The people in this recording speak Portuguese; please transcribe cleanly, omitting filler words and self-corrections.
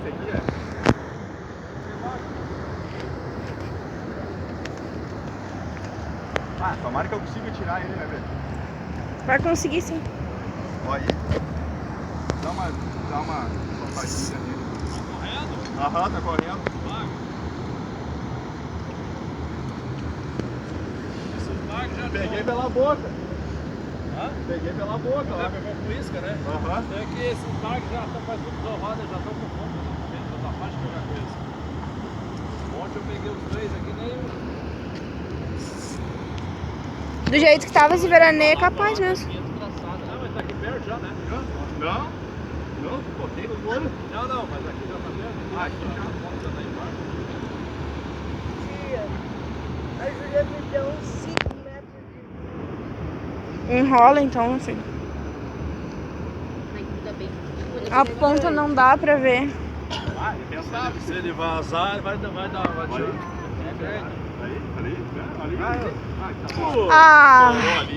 esse aqui, é. Ah, tomara que eu consiga tirar ele, né, velho? Vai conseguir sim. Olha aí. Dá uma soltadinha nele. Tá correndo? Aham, tá correndo. Peguei pela boca. Hã? Peguei pela boca, ó. Pegou com isca, né? Aham. É que esses barcos já estão quase tudo rodas, já estão com fome. Já tá fácil de pegar com eles. Ontem eu peguei os três aqui, nem Do jeito que tava esse veraneio é capaz mesmo. Não, mas tá aqui perto já, né? Não, botei no olho. Não, mas aqui já tá perto. Ah, aqui já. Já tá embaixo. A Julia me deu uns 5 metros de... Enrola então, assim. A ponta não dá pra ver. Ah, ele sabe. Se ele vazar, vai dar. Ali, ali. Ah! Ali.